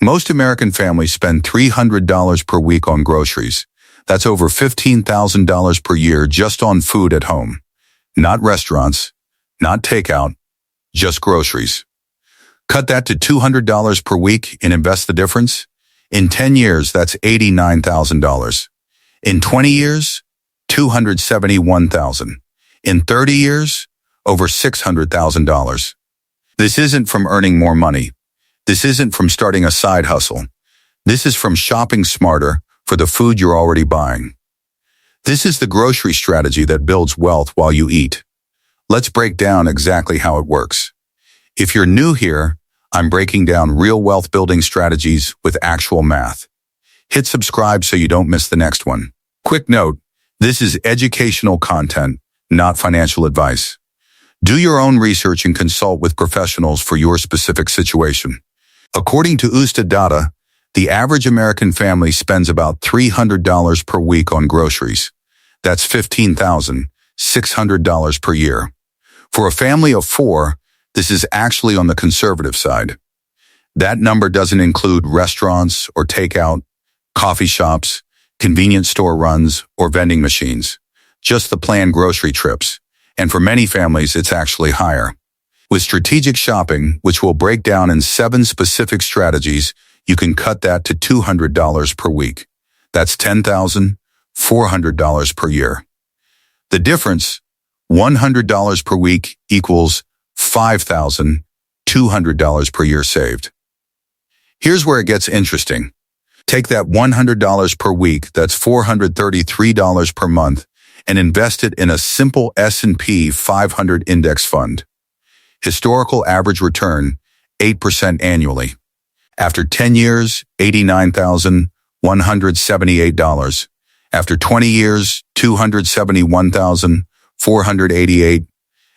Most American families spend $300 per week on groceries. That's over $15,000 per year just on food at home. Not restaurants, not takeout, just groceries. Cut that to $200 per week and invest the difference. In 10 years, that's $89,000. In 20 years, $271,000. In 30 years, over $600,000. This isn't from earning more money. This isn't from starting a side hustle. This is from shopping smarter for the food you're already buying. This is the grocery strategy that builds wealth while you eat. Let's break down exactly how it works. If you're new here, I'm breaking down real wealth building strategies with actual math. Hit subscribe so you don't miss the next one. Quick note, this is educational content, not financial advice. Do your own research and consult with professionals for your specific situation. According to USDA data, the average American family spends about $300 per week on groceries. That's $15,600 per year. For a family of 4, this is actually on the conservative side. That number doesn't include restaurants or takeout, coffee shops, convenience store runs, or vending machines. Just the planned grocery trips. And for many families, it's actually higher. With strategic shopping, which we'll break down in 7 specific strategies, you can cut that to $200 per week. That's $10,400 per year. The difference, $100 per week equals $5,200 per year saved. Here's where it gets interesting. Take that $100 per week, that's $433 per month, and invest it in a simple S&P 500 index fund. Historical average return, 8% annually. After 10 years, $89,178. After 20 years, $271,488.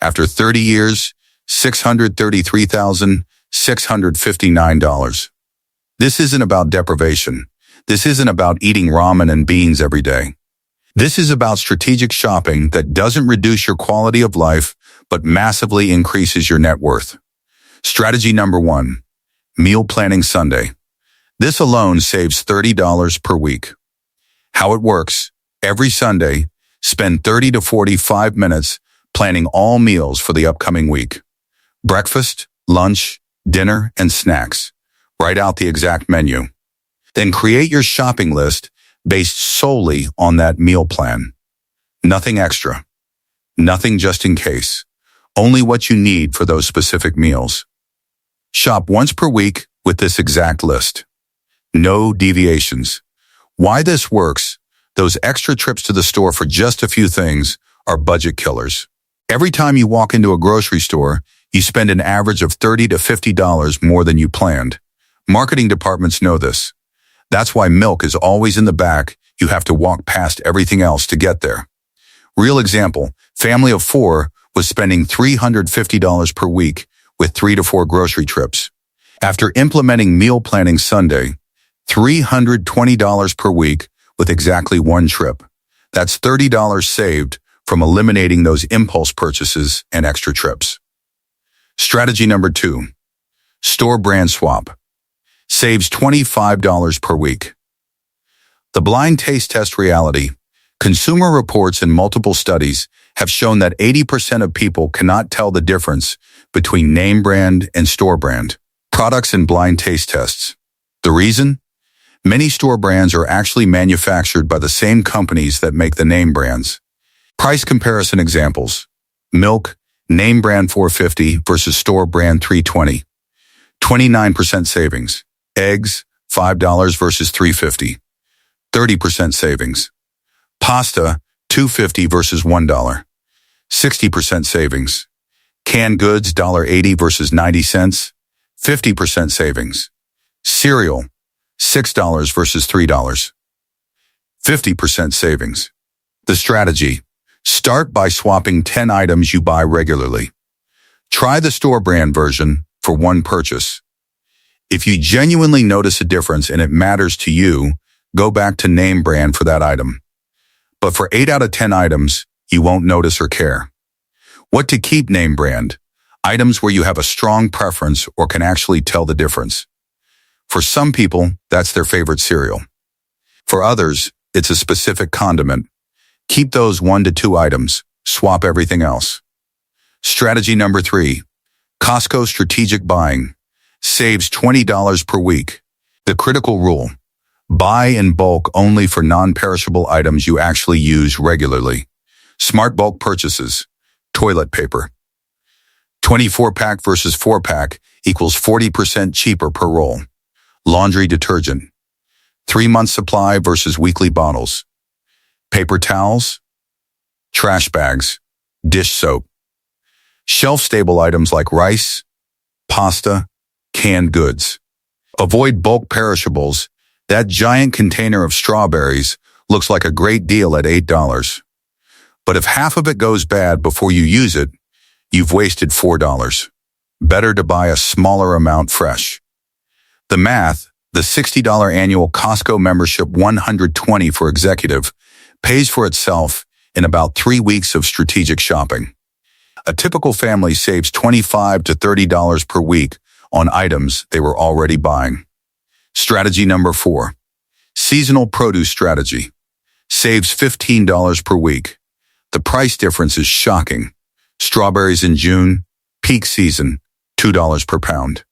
After 30 years, $633,659. This isn't about deprivation. This isn't about eating ramen and beans every day. This is about strategic shopping that doesn't reduce your quality of life, but massively increases your net worth. Strategy number 1, Meal Planning Sunday. This alone saves $30 per week. How it works, every Sunday, spend 30 to 45 minutes planning all meals for the upcoming week. Breakfast, lunch, dinner, and snacks. Write out the exact menu. Then create your shopping list based solely on that meal plan. Nothing extra. Nothing just in case. Only what you need for those specific meals. Shop once per week with this exact list. No deviations. Why this works, those extra trips to the store for just a few things are budget killers. Every time you walk into a grocery store, you spend an average of $30 to $50 more than you planned. Marketing departments know this. That's why milk is always in the back. You have to walk past everything else to get there. Real example, family of 4 was spending $350 per week with 3 to 4 grocery trips. After implementing Meal Planning Sunday, $320 per week with exactly 1 trip. That's $30 saved from eliminating those impulse purchases and extra trips. Strategy number 2, Store Brand Swap. Saves $25 per week. The blind taste test reality. Consumer reports and multiple studies have shown that 80% of people cannot tell the difference between name brand and store brand products in blind taste tests. The reason? Many store brands are actually manufactured by the same companies that make the name brands. Price comparison examples. Milk, name brand $4.50 versus store brand $3.20. 29% savings. Eggs, $5 versus $3.50. 30% savings. Pasta, $2.50 versus $1. 60% savings. Canned goods, $1.80 versus 90 cents. 50% savings. Cereal, $6 versus $3. 50% savings. The strategy. Start by swapping 10 items you buy regularly. Try the store brand version for 1 purchase. If you genuinely notice a difference and it matters to you, go back to name brand for that item. But for 8 out of 10 items, you won't notice or care. What to keep name brand? Items where you have a strong preference or can actually tell the difference. For some people, that's their favorite cereal. For others, it's a specific condiment. Keep those 1 to 2 items. Swap everything else. Strategy number 3. Costco Strategic Buying. Saves $20 per week. The critical rule. Buy in bulk only for non-perishable items you actually use regularly. Smart bulk purchases. Toilet paper. 24-pack versus 4-pack equals 40% cheaper per roll. Laundry detergent. 3-month supply versus weekly bottles. Paper towels. Trash bags. Dish soap. Shelf-stable items like rice, pasta, canned goods. Avoid bulk perishables. That giant container of strawberries looks like a great deal at $8. But if half of it goes bad before you use it, you've wasted $4. Better to buy a smaller amount fresh. The math, the $60 annual Costco membership, $120 for executive, pays for itself in about 3 weeks of strategic shopping. A typical family saves $25 to $30 per week on items they were already buying. Strategy number 4. Seasonal produce strategy. Saves $15 per week. The price difference is shocking. Strawberries in June, peak season, $2 per pound.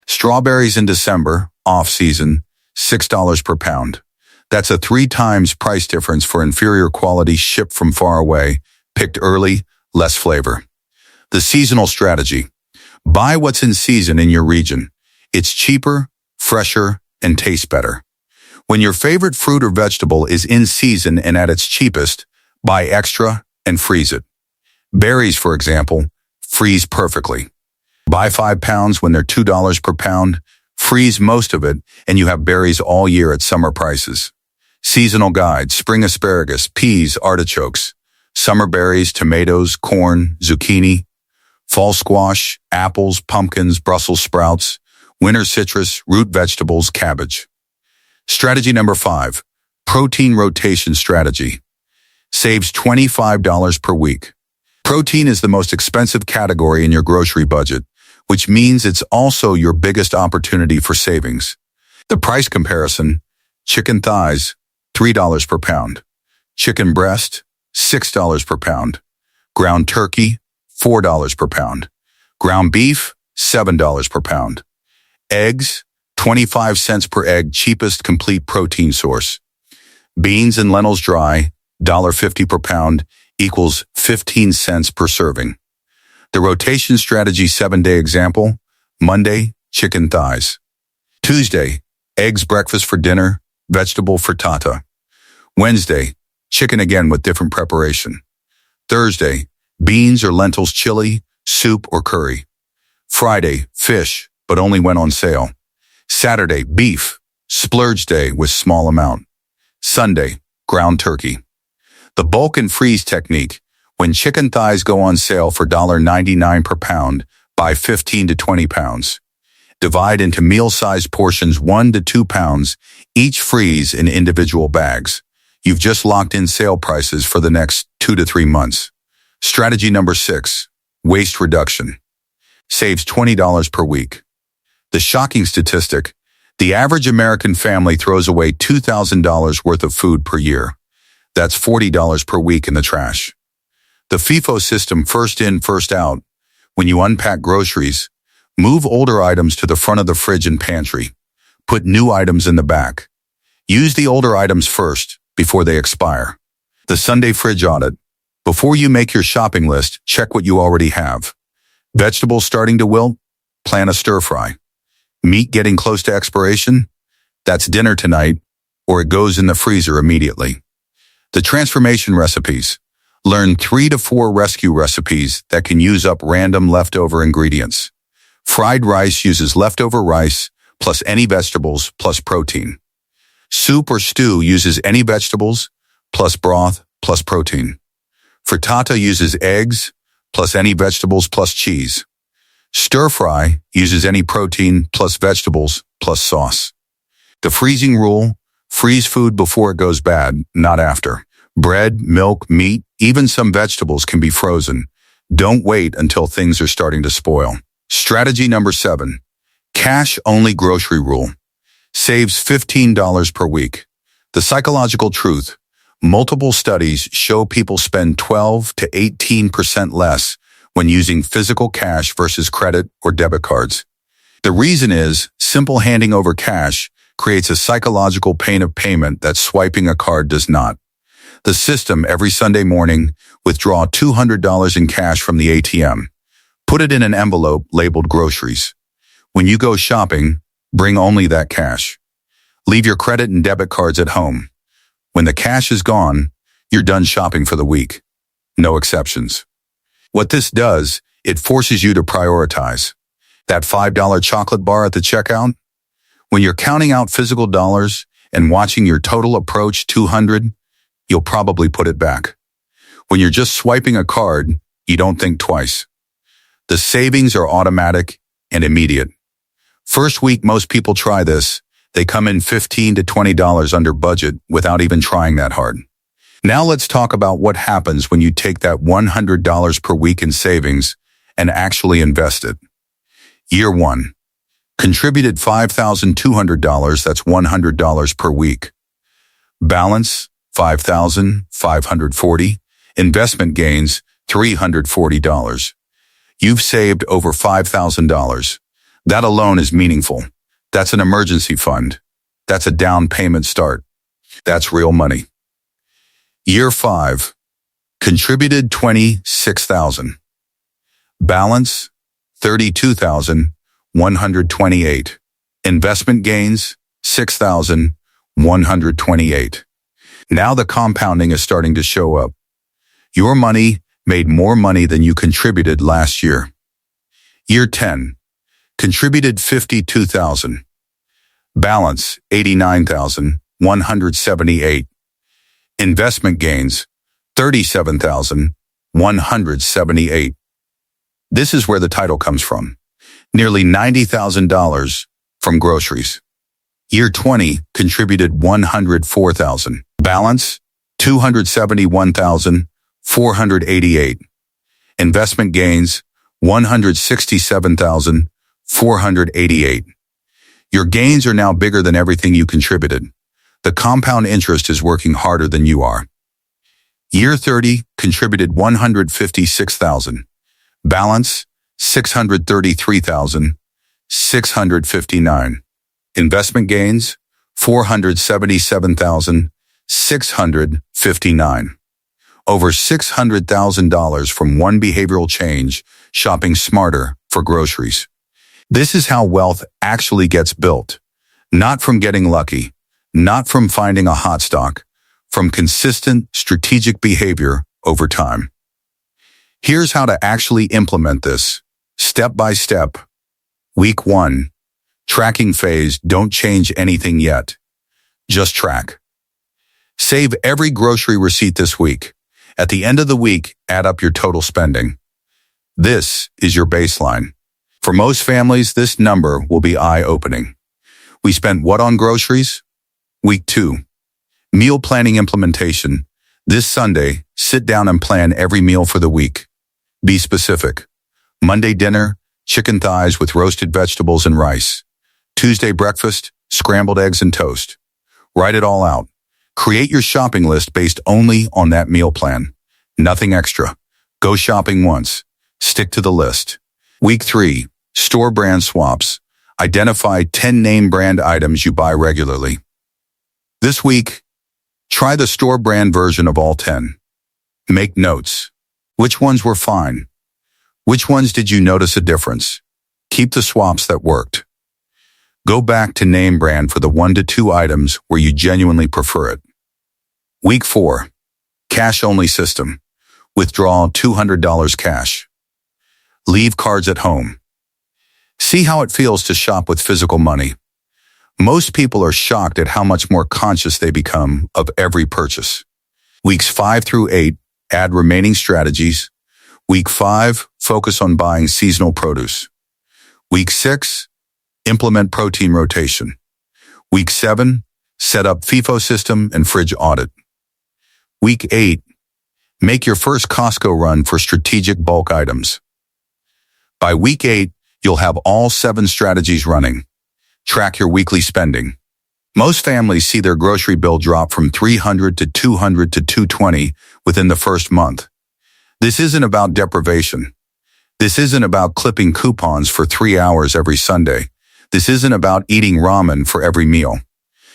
Strawberries in December, off-season, $6 per pound. That's a 3 times price difference for inferior quality shipped from far away, picked early, less flavor. The seasonal strategy. Buy what's in season in your region. It's cheaper, fresher, and tastes better. When your favorite fruit or vegetable is in season and at its cheapest, buy extra and freeze it. Berries, for example, freeze perfectly. Buy 5 pounds when they're $2 per pound, freeze most of it, and you have berries all year at summer prices. Seasonal guide: spring asparagus, peas, artichokes. Summer berries: tomatoes, corn, zucchini. Fall squash, apples, pumpkins, Brussels sprouts. Winter citrus, root vegetables, cabbage. Strategy number 5. Protein rotation strategy. Saves $25 per week. Protein is the most expensive category in your grocery budget, which means it's also your biggest opportunity for savings. The price comparison: chicken thighs, $3 per pound. Chicken breast, $6 per pound. Ground turkey, $4 per pound. Ground beef, $7 per pound. Eggs, 25 cents per egg, cheapest complete protein source. Beans and lentils dry, $1.50 per pound, equals 15 cents per serving. The rotation strategy 7-day example: Monday, chicken thighs. Tuesday, eggs breakfast for dinner, vegetable frittata. Wednesday, chicken again with different preparation. Thursday, beans or lentils chili, soup or curry. Friday, fish, but only when on sale. Saturday, beef, splurge day with small amount. Sunday, ground turkey. The bulk and freeze technique: when chicken thighs go on sale for $1.99 per pound, buy 15 to 20 pounds. Divide into meal-sized portions 1 to 2 pounds, each freeze in individual bags. You've just locked in sale prices for the next 2 to 3 months. Strategy number 6. Waste reduction. Saves $20 per week. The shocking statistic: the average American family throws away $2,000 worth of food per year. That's $40 per week in the trash. The FIFO system: first in, first out. When you unpack groceries, move older items to the front of the fridge and pantry. Put new items in the back. Use the older items first, before they expire. The Sunday fridge audit. Before you make your shopping list, check what you already have. Vegetables starting to wilt? Plan a stir fry. Meat getting close to expiration? That's dinner tonight, or it goes in the freezer immediately. The transformation recipes. Learn 3 to 4 rescue recipes that can use up random leftover ingredients. Fried rice uses leftover rice, plus any vegetables, plus protein. Soup or stew uses any vegetables, plus broth, plus protein. Frittata uses eggs, plus any vegetables, plus cheese. Stir fry uses any protein, plus vegetables, plus sauce. The freezing rule: freeze food before it goes bad, not after. Bread, milk, meat, even some vegetables can be frozen. Don't wait until things are starting to spoil. Strategy number 7. Cash-only grocery rule. Saves $15 per week. The psychological truth. Multiple studies show people spend 12 to 18% less when using physical cash versus credit or debit cards. The reason is simple: handing over cash creates a psychological pain of payment that swiping a card does not. The system: every Sunday morning, withdraw $200 in cash from the ATM. Put it in an envelope labeled groceries. When you go shopping, bring only that cash. Leave your credit and debit cards at home. When the cash is gone, you're done shopping for the week. No exceptions. What this does, it forces you to prioritize. That $5 chocolate bar at the checkout? When you're counting out physical dollars and watching your total approach 200, you'll probably put it back. When you're just swiping a card, you don't think twice. The savings are automatic and immediate. First week most people try this, they come in $15 to $20 under budget without even trying that hard. Now let's talk about what happens when you take that $100 per week in savings and actually invest it. Year 1. Contributed $5,200, that's $100 per week. Balance, $5,540. Investment gains, $340. You've saved over $5,000. That alone is meaningful. That's an emergency fund. That's a down payment start. That's real money. Year 5. Contributed $26,000. Balance, $32,128. Investment gains, $6,128. Now the compounding is starting to show up. Your money made more money than you contributed last year. Year 10. Contributed $52,000. Balance, $89,178. Investment gains, $37,178. This is where the title comes from. Nearly $90,000 from groceries. Year 20 contributed $104,000. Balance, $271,488. Investment gains, $167,488. Your gains are now bigger than everything you contributed. The compound interest is working harder than you are. Year 30 contributed $156,000. Balance, $633,659. Investment gains, $477,659. Over $600,000 from one behavioral change: shopping smarter for groceries. This is how wealth actually gets built. Not from getting lucky, not from finding a hot stock, from consistent strategic behavior over time. Here's how to actually implement this, step by step. Week 1. Tracking phase. Don't change anything yet. Just track. Save every grocery receipt this week. At the end of the week, add up your total spending. This is your baseline. For most families, this number will be eye-opening. We spent what on groceries? Week 2. Meal planning implementation. This Sunday, sit down and plan every meal for the week. Be specific. Monday dinner, chicken thighs with roasted vegetables and rice. Tuesday breakfast, scrambled eggs and toast. Write it all out. Create your shopping list based only on that meal plan. Nothing extra. Go shopping once. Stick to the list. Week 3. Store brand swaps. Identify 10 name brand items you buy regularly. This week, try the store brand version of all 10. Make notes. Which ones were fine? Which ones did you notice a difference? Keep the swaps that worked. Go back to name brand for the 1 to 2 items where you genuinely prefer it. Week 4. Cash-only system. Withdraw $200 cash. Leave cards at home. See how it feels to shop with physical money. Most people are shocked at how much more conscious they become of every purchase. Weeks 5 through 8, add remaining strategies. Week 5, focus on buying seasonal produce. Week 6, implement protein rotation. Week 7, set up FIFO system and fridge audit. Week 8, make your first Costco run for strategic bulk items. By week 8, you'll have all 7 strategies running. Track your weekly spending. Most families see their grocery bill drop from $300 to $200 to $220 within the first month. This isn't about deprivation. This isn't about clipping coupons for 3 hours every Sunday. This isn't about eating ramen for every meal.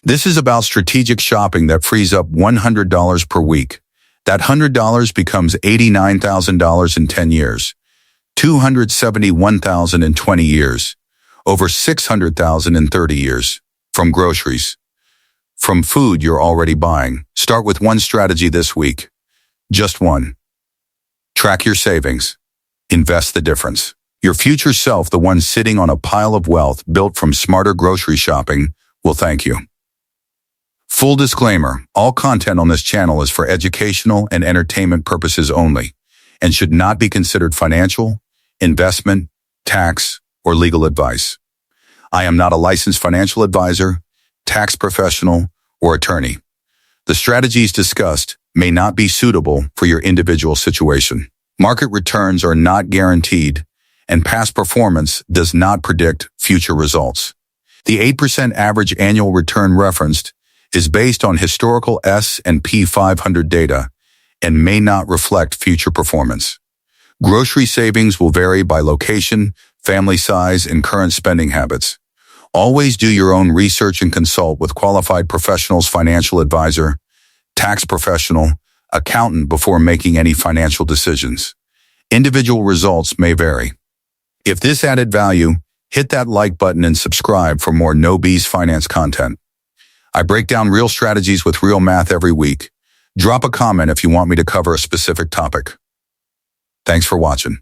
This is about strategic shopping that frees up $100 per week. That $100 becomes $89,000 in 10 years, $271,000 in 20 years, over $600,000 in 30 years. From groceries. From food you're already buying. Start with one strategy this week. Just one. Track your savings. Invest the difference. Your future self, the one sitting on a pile of wealth built from smarter grocery shopping, will thank you. Full disclaimer, all content on this channel is for educational and entertainment purposes only and should not be considered financial, investment, tax, or legal advice. I am not a licensed financial advisor, tax professional, or attorney. The strategies discussed may not be suitable for your individual situation. Market returns are not guaranteed, and past performance does not predict future results. The 8% average annual return referenced is based on historical S&P 500 data and may not reflect future performance. Grocery savings will vary by location, family size, and current spending habits. Always do your own research and consult with qualified professionals, financial advisor, tax professional, accountant before making any financial decisions. Individual results may vary. If this added value, hit that like button and subscribe for more No BS finance content. I break down real strategies with real math every week. Drop a comment if you want me to cover a specific topic. Thanks for watching.